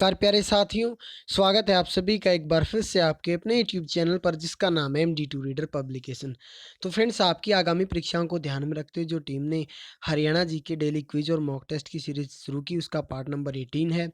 नमस्कार प्यारे साथियों, स्वागत है आप सभी का एक बार फिर से आपके अपने यूट्यूब चैनल पर जिसका नाम है MD2 रीडर पब्लिकेशन। तो फ्रेंड्स, आपकी आगामी परीक्षाओं को ध्यान में रखते हुए जो टीम ने हरियाणा जी के डेली क्विज और मॉक टेस्ट की सीरीज शुरू की, उसका पार्ट नंबर 18 है।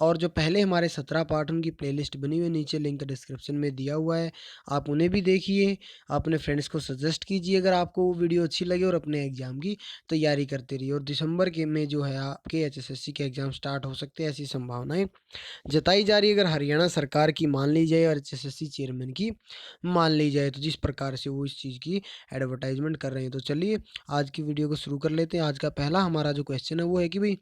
और जो पहले हमारे 17 पार्ट, उनकी प्लेलिस्ट बनी हुई नीचे लिंक डिस्क्रिप्शन में दिया हुआ है, आप उन्हें भी देखिए। अपने फ्रेंड्स को सजेस्ट कीजिए अगर आपको वो वीडियो अच्छी लगे, और अपने एग्जाम की तैयारी करते रहिए। और दिसंबर के में जो है आपके HSSC के एग्जाम स्टार्ट हो सकते हैं, ऐसी संभावनाएं जताई जा रही है। अगर हरियाणा सरकार की मान ली जाए और HSSC चेयरमैन की मान ली जाए, तो जिस प्रकार से वो इस चीज़ की एडवर्टाइजमेंट कर रहे हैं। तो चलिए आज की वीडियो को शुरू कर लेते हैं। आज का पहला हमारा जो क्वेश्चन है वो है कि भाई,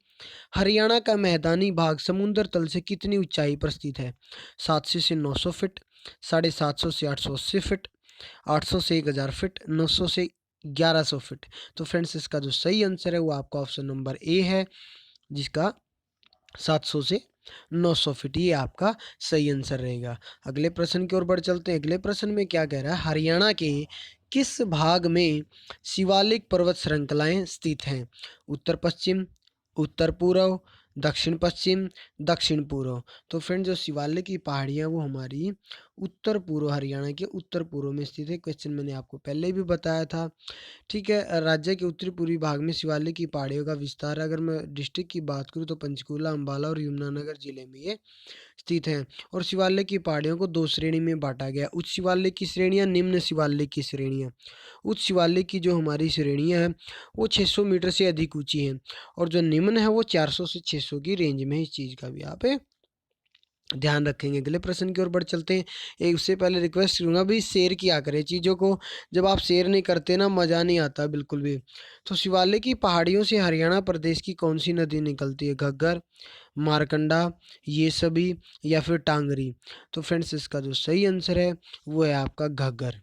हरियाणा का मैदानी भाग समुद्र तल से कितनी ऊंचाई पर स्थित है? 700 से 900 फीट, 750 से 880 फीट, 800 से 1000 फीट, 900 से 1100 फीट। तो फ्रेंड्स, इसका जो सही आंसर है वो आपका ऑप्शन नंबर ए है, जिसका 700 से 900 फीट ये आपका सही आंसर रहेगा। अगले प्रश्न की ओर बढ़ चलते हैं। अगले प्रश्न में क्या कह रहा है? हरियाणा के किस भाग में शिवालिक पर्वत श्रृंखलाएं स्थित हैं? उत्तर पश्चिम, उत्तर पूर्व, दक्षिण पश्चिम, दक्षिण पूर्व। तो फ्रेंड, जो शिवालिक की पहाड़ियाँ वो हमारी उत्तर पूर्व, हरियाणा के उत्तर पूर्व में स्थित है। क्वेश्चन मैंने आपको पहले भी बताया था। ठीक है, राज्य के उत्तरी पूर्वी भाग में शिवालिक की पहाड़ियों का विस्तार है। अगर मैं डिस्ट्रिक्ट की बात करूँ तो पंचकूला, अंबाला और यमुनानगर जिले में ये स्थित हैं। और शिवालिक की पहाड़ियों को दो श्रेणी में बांटा गया: उच्च शिवालिक की श्रेणियाँ, निम्न शिवालिक की श्रेणियाँ। उच्च शिवालिक की जो हमारी श्रेणियाँ हैं वो 600 मीटर से अधिक ऊंची हैं, और जो निम्न है वो 400 से 600 की रेंज में है। इस चीज़ का भी आप ध्यान रखेंगे। अगले प्रश्न की ओर बढ़ चलते हैं। एक उससे पहले रिक्वेस्ट करूंगा भाई, शेयर किया करें चीज़ों को। जब आप शेयर नहीं करते ना, मज़ा नहीं आता बिल्कुल भी। तो शिवालिक की पहाड़ियों से हरियाणा प्रदेश की कौन सी नदी निकलती है? घग्गर, मारकंडा, ये सभी, या फिर टांगरी? तो फ्रेंड्स, इसका जो सही आंसर है वो है आपका घग्गर।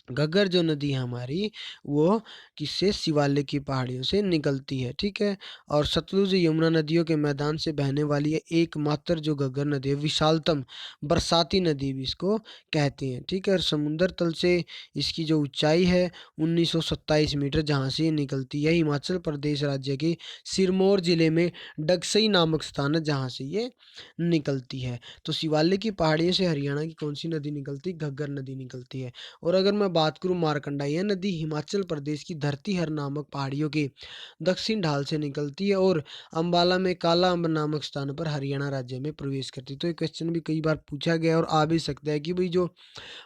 घग्गर जो नदी है हमारी, वो किससे? शिवालिक की पहाड़ियों से निकलती है। ठीक है। और सतलुज यमुना नदियों के मैदान से बहने वाली है एकमात्र जो घग्गर नदी है, विशालतम बरसाती नदी भी इसको कहते हैं। ठीक है। और समुद्र तल से इसकी जो ऊंचाई है 1927 मीटर, जहाँ से ये निकलती है हिमाचल प्रदेश राज्य के सिरमौर जिले में डगसई नामक स्थान है, जहाँ से ये निकलती है। तो शिवालिक की पहाड़ियों से हरियाणा की कौन सी नदी निकलती? घग्गर नदी निकलती है। और अगर मैं बात करूं मारकंडा, यह नदी हिमाचल प्रदेश की धरतीहर नामक पहाड़ियों के दक्षिण ढाल से निकलती है और अंबाला में काला अंब नामक स्थान पर हरियाणा राज्य में प्रवेश करती है। तो ये क्वेश्चन भी कई बार पूछा गया और आ भी सकता है कि भाई, जो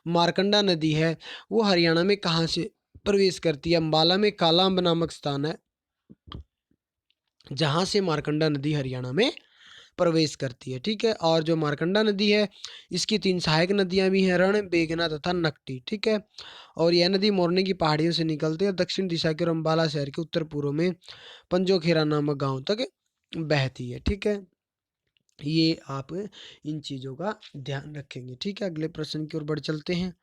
मारकंडा नदी है वो हरियाणा में कहाँ से प्रवेश करती है? अंबाला में काला अंब नामक स्थान है जहाँ से मारकंडा नदी हरियाणा में प्रवेश करती है। ठीक है। और जो मारकंडा नदी है, इसकी 3 सहायक नदियां भी हैं: रण, बेगना तथा नकटी। ठीक है। और यह नदी मोरनी की पहाड़ियों से निकलती है, दक्षिण दिशा के और अम्बाला शहर के उत्तर पूर्व में पंजोखेरा नामक गांव तक बहती है। ठीक है। ये आप इन चीज़ों का ध्यान रखेंगे। ठीक है। अगले प्रश्न की ओर बढ़ चलते हैं।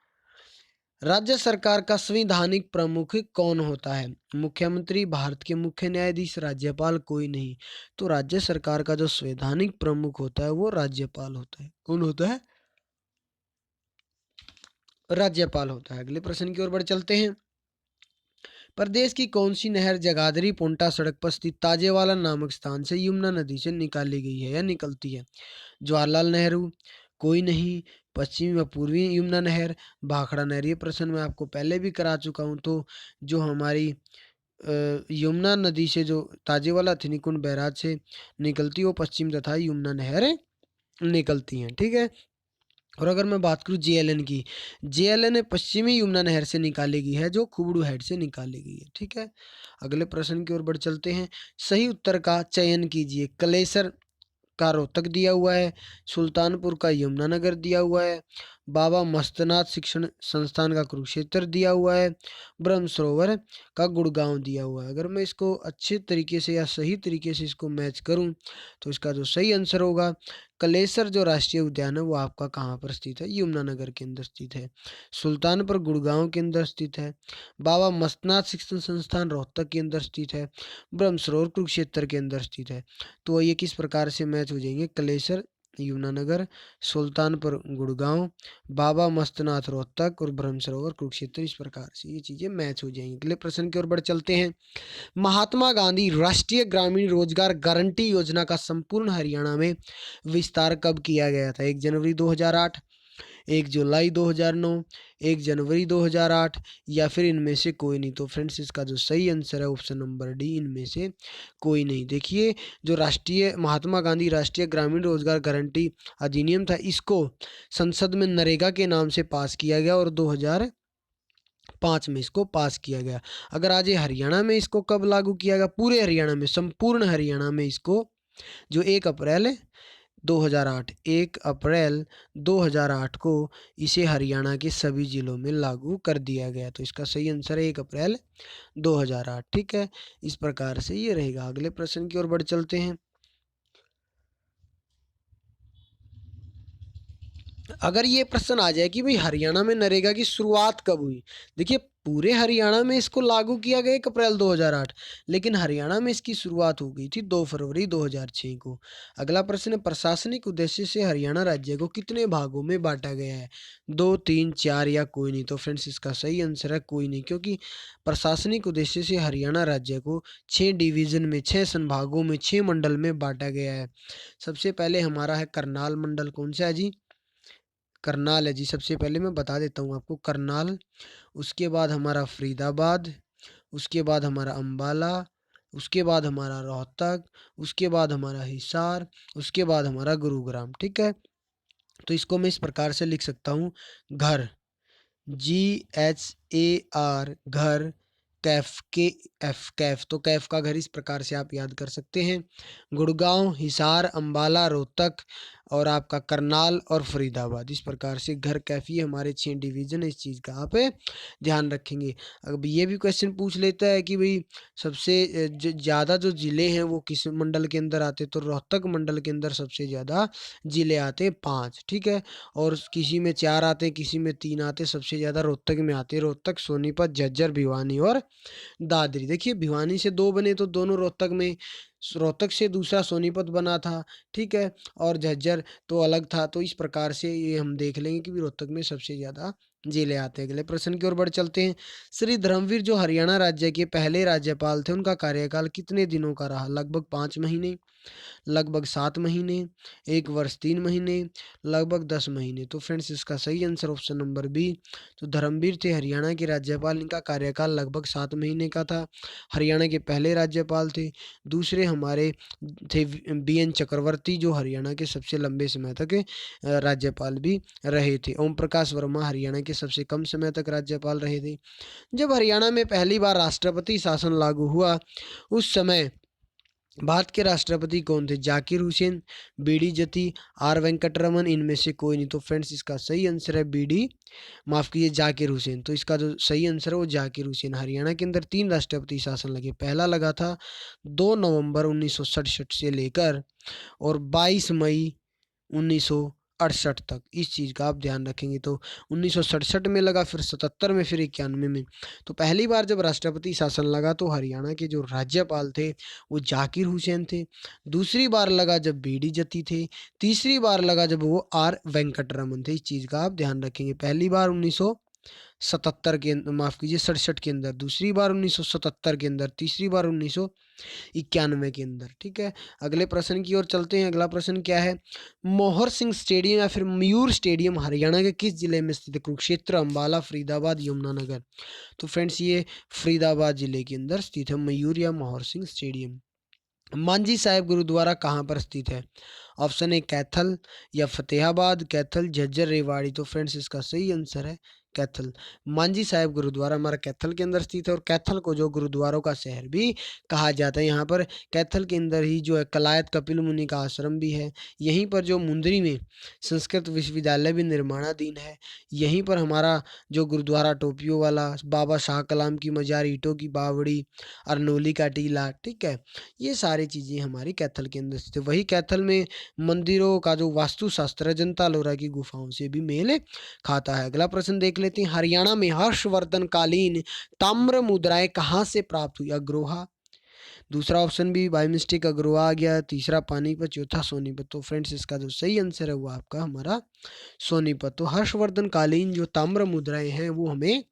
राज्य सरकार का संवैधानिक प्रमुख कौन होता है? मुख्यमंत्री, भारत के मुख्य न्यायाधीश, राज्यपाल, कोई नहीं? तो राज्य सरकार का जो संवैधानिक प्रमुख होता है वो राज्यपाल होता है। कौन होता है? राज्यपाल होता है। अगले प्रश्न की ओर बढ़ चलते हैं। प्रदेश की कौन सी नहर जगाधरी पोंटा सड़क पर स्थित ताजेवाला नामक स्थान से यमुना नदी से निकाली गई है या निकलती है? जवाहरलाल नेहरू, कोई नहीं, पश्चिमी व पूर्वी यमुना नहर, भाखड़ा नहर। ये प्रश्न मैं आपको पहले भी करा चुका हूँ। तो जो हमारी यमुना नदी से जो ताजेवाला हथिनीकुंड बैराज से निकलती है वो पश्चिम तथा यमुना नहर निकलती हैं। ठीक है। और अगर मैं बात करूँ JLN की, JLN पश्चिमी यमुना नहर से निकाली गई है, जो खुबड़ू हेड से निकाली गई है। ठीक है। अगले प्रश्न की ओर बढ़ चलते हैं। सही उत्तर का चयन कीजिए। कलेसर का रोहतक दिया हुआ है, सुल्तानपुर का यमुनानगर दिया हुआ है, बाबा मस्तनाथ शिक्षण संस्थान का कुरुक्षेत्र दिया हुआ है, ब्रह्म सरोवर का गुड़गांव दिया हुआ है। अगर मैं इसको अच्छे तरीके से या सही तरीके से इसको मैच करूं, तो इसका जो सही आंसर होगा, कलेसर जो राष्ट्रीय उद्यान है वो आपका कहाँ पर स्थित है? यमुनानगर के अंदर स्थित है। सुल्तानपुर गुड़गांव के अंदर स्थित है। बाबा मस्तनाथ शिक्षण संस्थान रोहतक के अंदर स्थित है। ब्रह्म सरोवर कुरुक्षेत्र के अंदर स्थित है। तो ये किस प्रकार से मैच हो जाएंगे? कलेसर यमुनानगर, सुल्तानपुर गुड़गांव, बाबा मस्तनाथ रोहतक और ब्रह्म सरोवर कुरुक्षेत्र। इस प्रकार से ये चीजें मैच हो जाएंगी। अगले प्रश्न की ओर बढ़ चलते हैं। महात्मा गांधी राष्ट्रीय ग्रामीण रोजगार गारंटी योजना का संपूर्ण हरियाणा में विस्तार कब किया गया था? 1 जनवरी 2008, 1 जुलाई 2009, 1 जनवरी 2008 या फिर इनमें से कोई नहीं। तो फ्रेंड्स इसका जो सही आंसर है ऑप्शन नंबर डी, इनमें से कोई नहीं। देखिए, जो राष्ट्रीय महात्मा गांधी राष्ट्रीय ग्रामीण रोजगार गारंटी अधिनियम था, इसको संसद में नरेगा के नाम से पास किया गया और 2005 में इसको पास किया गया। अगर आज ये हरियाणा में इसको कब लागू किया गया? पूरे हरियाणा में, संपूर्ण हरियाणा में इसको जो 1 अप्रैल 2008, 1 अप्रैल 2008 को इसे हरियाणा के सभी जिलों में लागू कर दिया गया। तो इसका सही आंसर है 1 अप्रैल 2008। ठीक है, इस प्रकार से ये रहेगा। अगले प्रश्न की ओर बढ़ चलते हैं। अगर ये प्रश्न आ जाए कि भाई हरियाणा में नरेगा की शुरुआत कब हुई? देखिए, पूरे हरियाणा में इसको लागू किया गया 1 अप्रैल 2008, लेकिन हरियाणा में इसकी शुरुआत हो गई थी 2 फरवरी 2006 को। अगला प्रश्न है, प्रशासनिक उद्देश्य से हरियाणा राज्य को कितने भागों में बांटा गया है? 2, 3, 4 या कोई नहीं। तो फ्रेंड्स इसका सही आंसर है कोई नहीं, क्योंकि प्रशासनिक उद्देश्य से हरियाणा राज्य को 6 डिवीजन में, 6 संभागों में, 6 मंडल में बांटा गया है। सबसे पहले हमारा है करनाल मंडल। कौन सा है जी? करनाल है जी। सबसे पहले मैं बता देता हूँ आपको, करनाल। उसके बाद हमारा फरीदाबाद, उसके बाद हमारा अंबाला, उसके बाद हमारा रोहतक, उसके बाद हमारा हिसार, उसके बाद हमारा गुरुग्राम। ठीक है, तो इसको मैं इस प्रकार से लिख सकता हूँ, घर, GHAR, घर, कैफ, KF, कैफ। तो कैफ का घर इस प्रकार से आप याद कर सकते हैं। गुड़गांव, हिसार, अंबाला, रोहतक और आपका करनाल और फरीदाबाद। इस प्रकार से घर, कैफ, ये हमारे 6 डिवीजन है। इस चीज़ का आप ध्यान रखेंगे। अब ये भी क्वेश्चन पूछ लेता है कि भाई सबसे ज़्यादा जो ज़िले हैं वो किस मंडल के अंदर आते? तो रोहतक मंडल के अंदर सबसे ज़्यादा ज़िले आते हैं, 5। ठीक है, और किसी में 4 आते हैं, किसी में 3 आते हैं। सबसे ज़्यादा रोहतक में आते हैं, रोहतक, सोनीपत, झज्जर, भिवानी और दादरी। देखिए, भिवानी से 2 बने तो दोनों रोहतक में, रोहतक से दूसरा सोनीपत बना था। ठीक है, और झज्जर तो अलग था। तो इस प्रकार से ये हम देख लेंगे कि रोहतक में सबसे ज़्यादा जिले आते हैं। अगले प्रश्न की ओर बढ़ चलते हैं। श्री धर्मवीर जो हरियाणा राज्य के पहले राज्यपाल थे, उनका कार्यकाल कितने दिनों का रहा? लगभग 5 महीने, लगभग 7 महीने, 1 वर्ष 3 महीने, लगभग 10 महीने। तो फ्रेंड्स इसका सही आंसर ऑप्शन नंबर बी। तो धर्मवीर थे हरियाणा के राज्यपाल, इनका कार्यकाल लगभग 7 महीने का था। हरियाणा के पहले राज्यपाल थे। दूसरे हमारे थे BN चक्रवर्ती, जो हरियाणा के सबसे लंबे समय तक राज्यपाल भी रहे थे। ओम प्रकाश वर्मा हरियाणा के सबसे कम समय तक राज्यपाल रहे थे। जब हरियाणा में पहली बार राष्ट्रपति शासन लागू हुआ, उस समय भारत के राष्ट्रपति कौन थे? जाकिर हुसैन, BD जती, R वेंकटरमन, इनमें से कोई नहीं। तो फ्रेंड्स इसका सही आंसर है BD, माफ़ कीजिए, जाकिर हुसैन। तो इसका जो सही आंसर है वो जाकिर हुसैन। हरियाणा के अंदर 3 राष्ट्रपति शासन लगे। पहला लगा था 2 नवंबर 1967 से लेकर और 22 मई 1968 तक। इस चीज़ का आप ध्यान रखेंगे। तो 1967 में लगा, फिर 77 में, फिर 91 में। तो पहली बार जब राष्ट्रपति शासन लगा तो हरियाणा के जो राज्यपाल थे वो जाकिर हुसैन थे। दूसरी बार लगा जब BD जती थे। तीसरी बार लगा जब वो R वेंकटरमन थे। इस चीज़ का आप ध्यान रखेंगे। पहली बार 1977 के अंदर, माफ़ कीजिए 67 के अंदर, दूसरी बार 1977 के अंदर, तीसरी बार 1991 के अंदर। ठीक है, अगले प्रश्न की ओर चलते हैं। अगला प्रश्न क्या है? मोहर सिंह स्टेडियम या फिर मयूर स्टेडियम हरियाणा के किस जिले में स्थित है? कुरुक्षेत्र, अंबाला, फरीदाबाद, यमुनानगर। तो फ्रेंड्स ये फरीदाबाद जिले के अंदर स्थित है मयूर या मोहर सिंह स्टेडियम। मांझी साहिब गुरुद्वारा कहाँ पर स्थित है? ऑप्शन ए कैथल या फतेहाबाद, कैथल, झज्जर, रेवाड़ी। तो फ्रेंड्स इसका सही आंसर है कैथल। मांझी साहिब गुरुद्वारा हमारा कैथल के अंदर स्थित है और कैथल को जो गुरुद्वारों का शहर भी कहा जाता है। यहाँ पर कैथल के अंदर ही जो है कलायत कपिल मुनि का आश्रम भी है। यहीं पर जो मुंदरी में संस्कृत विश्वविद्यालय भी निर्माणाधीन है। यहीं पर हमारा जो गुरुद्वारा टोपियों वाला, बाबा शाह कलाम की मजार, ईंटों की बावड़ी, अरनोली का टीला, ठीक है, ये सारी चीज़ें हमारी कैथल के अंदर स्थित है। वही कैथल में मंदिरों का जो वास्तुशास्त्र है जनता लोरा की गुफाओं से भी मेल खाता है। अगला प्रश्न देख लेते हैं। हरियाणा में हर्षवर्धन कालीन ताम्र मुद्राएं कहाँ से प्राप्त हुई? अग्रोहा, दूसरा ऑप्शन भी बाय मिस्टेक अग्रवा आ गया, तीसरा पानीपत, चौथा सोनीपत। तो फ्रेंड्स इसका जो सही आंसर है वो आपका हमारा सोनीपत। तो हर्षवर्धन कालीन जो ताम्र मुद्राएं हैं वो हमें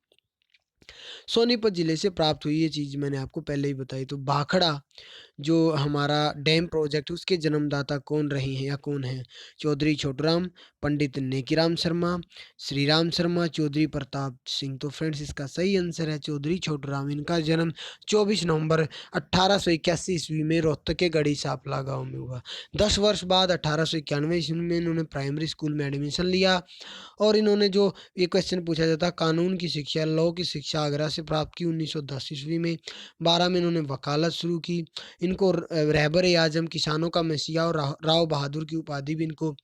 सोनीपत जिले से प्राप्त हुई, ये चीज़ मैंने आपको पहले ही बताई। तो भाखड़ा जो हमारा डैम प्रोजेक्ट है उसके जन्मदाता कौन रहे हैं या कौन हैं? चौधरी छोटूराम, पंडित नेकीराम शर्मा, श्री राम शर्मा, चौधरी प्रताप सिंह। तो फ्रेंड्स इसका सही आंसर है चौधरी छोटूराम। इनका जन्म 24 नवंबर 1881 ईस्वी में रोहतक के गढ़ी सांपला गांव में हुआ। 10 वर्ष बाद 1891 ईस्वी में इन्होंने प्राइमरी स्कूल में एडमिशन लिया और इन्होंने जो ये क्वेश्चन पूछा जाता कानून की शिक्षा, लॉ की शिक्षा आगरा से प्राप्त की 1910 ईस्वी में। 12 में इन्होंने वकालत शुरू की। इनको रहबर ए आजम, किसानों का मसीहा और राव बहादुर की उपाधि भी इनको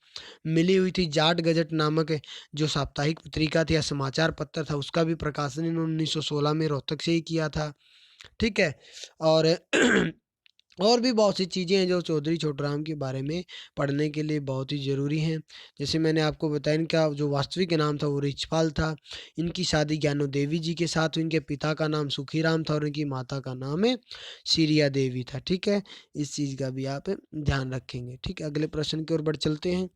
मिली हुई थी। जाट गजट नामक जो साप्ताहिक पत्रिका थी या समाचार पत्र था उसका भी प्रकाशन इन्होंने 1916 में रोहतक से ही किया था। ठीक है। और और भी बहुत सी चीज़ें हैं जो चौधरी छोटूराम के बारे में पढ़ने के लिए बहुत ही ज़रूरी हैं। जैसे मैंने आपको बताया इनका जो वास्तविक नाम था वो रिछपाल था। इनकी शादी ज्ञानो देवी जी के साथ हुई। इनके पिता का नाम सुखीराम था और इनकी माता का नाम है सीरिया देवी था। ठीक है, इस चीज़ का भी आप ध्यान रखेंगे। ठीक है, अगले प्रश्न की ओर बढ़ चलते हैं।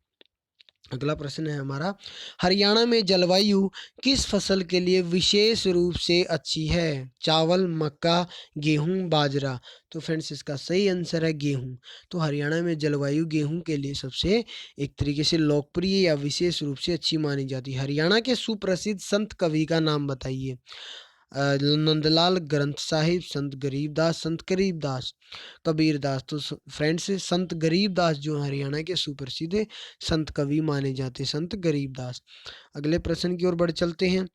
अगला प्रश्न है हमारा, हरियाणा में जलवायु किस फसल के लिए विशेष रूप से अच्छी है? चावल, मक्का, गेहूं, बाजरा। तो फ्रेंड्स इसका सही आंसर है गेहूं। तो हरियाणा में जलवायु गेहूं के लिए सबसे एक तरीके से लोकप्रिय या विशेष रूप से अच्छी मानी जाती है। हरियाणा के सुप्रसिद्ध संत कवि का नाम बताइए। नंदलाल ग्रंथ साहिब, संत गरीबदास, संत करीबदास, कबीरदास। तो फ्रेंड्स संत गरीबदास जो हरियाणा के सुप्रसिद्ध संत कवि माने जाते, संत गरीबदास। अगले प्रश्न की ओर बढ़ चलते हैं।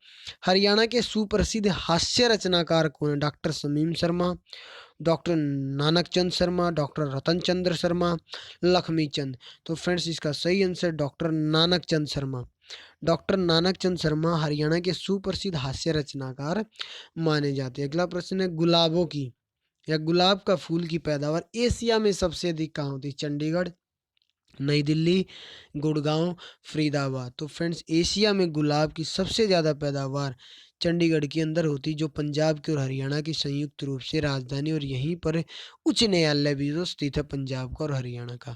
हरियाणा के सुप्रसिद्ध हास्य रचनाकार कौन है? Doctor Shamim Sharma, doctor Nanak Chand Sharma, doctor रतन चंद्र शर्मा, लक्ष्मी चंद। तो फ्रेंड्स इसका सही answer doctor Nanak Chand Sharma. Doctor Nanak Chand Sharma Haryana के सुप्रसिद्ध हास्य रचनाकार माने जाते हैं। अगला प्रश्न है, गुलाबों की या गुलाब का फूल की पैदावार एशिया में सबसे अधिक कहाँ होती है? चंडीगढ़, नई दिल्ली, गुड़गांव, फरीदाबाद। तो फ्रेंड्स एशिया में गुलाब की सबसे ज़्यादा पैदावार चंडीगढ़ के अंदर होती, जो पंजाब के और हरियाणा की संयुक्त रूप से राजधानी, और यहीं पर उच्च न्यायालय भी जो स्थित है पंजाब का और हरियाणा का।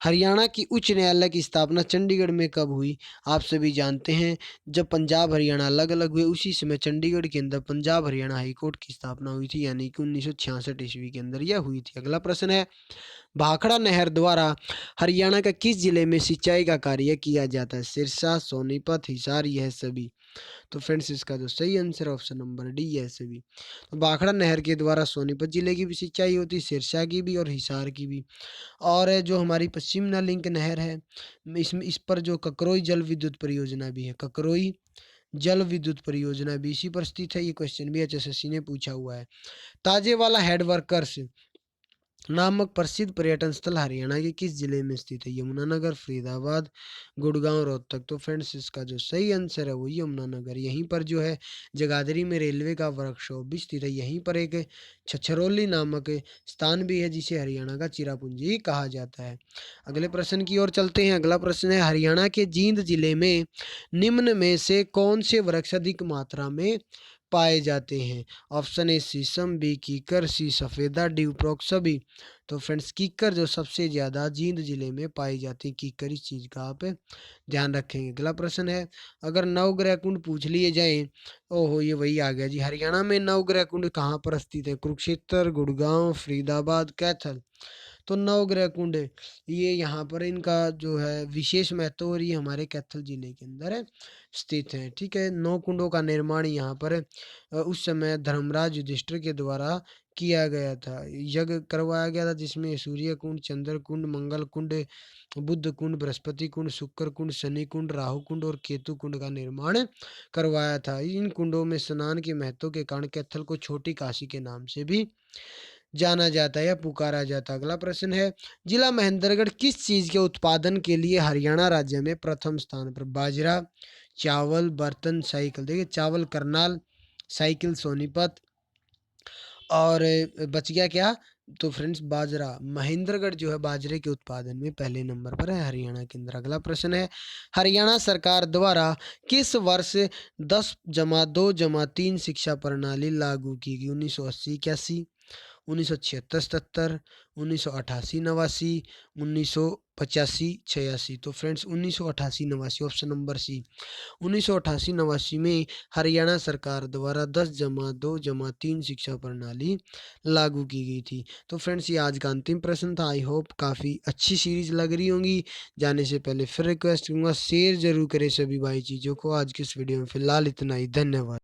हरियाणा की उच्च न्यायालय की स्थापना चंडीगढ़ में कब हुई? आप सभी जानते हैं, जब पंजाब हरियाणा अलग अलग हुए उसी समय चंडीगढ़ के अंदर पंजाब हरियाणा हाईकोर्ट की स्थापना हुई थी, यानी कि 1966 ईस्वी के अंदर यह हुई थी। अगला प्रश्न है, भाखड़ा नहर द्वारा हरियाणा का किस जिले में सिंचाई का कार्य किया जाता है? सिरसा, सोनीपत, हिसार, यह सभी। तो फ्रेंड्स इसका जो सही आंसर है ऑप्शन नंबर डी, यह सभी। तो भाखड़ा नहर के द्वारा सोनीपत जिले की भी सिंचाई होती है, सिरसा की भी और हिसार की भी। और जो हमारी पश्चिम लिंक नहर है, इसमें इस पर जो ककरोई जल विद्युत परियोजना भी है, ककरोई जल विद्युत परियोजना भी इसी पर स्थित है। ये क्वेश्चन भी एचएसएससी ने पूछा हुआ है। ताजेवाला हेड वर्कर्स नामक प्रसिद्ध पर्यटन स्थल हरियाणा के किस जिले में स्थित है? यमुनानगर, फरीदाबाद, गुड़गांव, रोहतक। तो फ्रेंड्स इसका जो सही आंसर है वो यमुनानगर। यहीं पर जो है जगाधरी में रेलवे का वर्कशॉप भी स्थित है। यहीं पर एक छछरौली नामक स्थान भी है जिसे हरियाणा का चिरापुंजी कहा जाता है। अगले प्रश्न की ओर चलते हैं। अगला प्रश्न है, हरियाणा के जींद जिले में निम्न में से कौन से वृक्ष अधिक मात्रा में पाए जाते हैं? ऑप्शन ए शीशम, बी कीकर, सी सफेदा, डी उपरोक्त सभी। तो फ्रेंड्स कीकर जो सबसे ज़्यादा जींद जिले में पाई जाती है, कीकर, इस चीज़ का आप ध्यान रखेंगे। अगला प्रश्न है, अगर नवग्रह कुंड पूछ लिए जाएं, ओहो ये वही आ गया जी, हरियाणा में नवग्रह कुंड कहाँ पर स्थित है? कुरुक्षेत्र, गुड़गांव, फरीदाबाद, कैथल। तो नवग्रह कुंड ये यहाँ पर इनका जो है विशेष महत्व, और ये हमारे कैथल जिले के अंदर है स्थित है। ठीक है, 9 कुंडों का निर्माण यहाँ पर उस समय धर्मराज युधिष्ठिर के द्वारा किया गया था, यज्ञ करवाया गया था, जिसमें सूर्य कुंड, चंद्र कुंड, मंगल कुंड, बुद्ध कुंड, बृहस्पति कुंड, शुक्र कुंड, शनि कुंड, राहु कुंड और केतु कुंड का निर्माण करवाया था। इन कुंडों में स्नान के महत्व के कारण कैथल को छोटी काशी के नाम से भी जाना जाता है या पुकारा जाता है। अगला प्रश्न है, जिला महेंद्रगढ़ किस चीज के उत्पादन के लिए हरियाणा राज्य में प्रथम स्थान पर? बाजरा, चावल, बर्तन, साइकिल। देखिए चावल करनाल, साइकिल सोनीपत, और बच गया क्या? तो फ्रेंड्स बाजरा, महेंद्रगढ़ जो है बाजरे के उत्पादन में पहले नंबर पर है हरियाणा के अंदर। अगला प्रश्न है, हरियाणा सरकार द्वारा किस वर्ष 10+2+3 शिक्षा प्रणाली लागू की गई? 1980, 81, 1976-77, 1988-89, 1985-86। तो फ्रेंड्स 1988-89 ऑप्शन नंबर सी। 1988-89 में हरियाणा सरकार द्वारा 10+2+3 शिक्षा प्रणाली लागू की गई थी। तो फ्रेंड्स ये आज का अंतिम प्रश्न था। आई होप काफ़ी अच्छी सीरीज लग रही होंगी। जाने से पहले फिर रिक्वेस्ट करूँगा शेयर जरूर करें सभी भाई चीज़ों को। आज की इस वीडियो में फिलहाल इतना ही। धन्यवाद।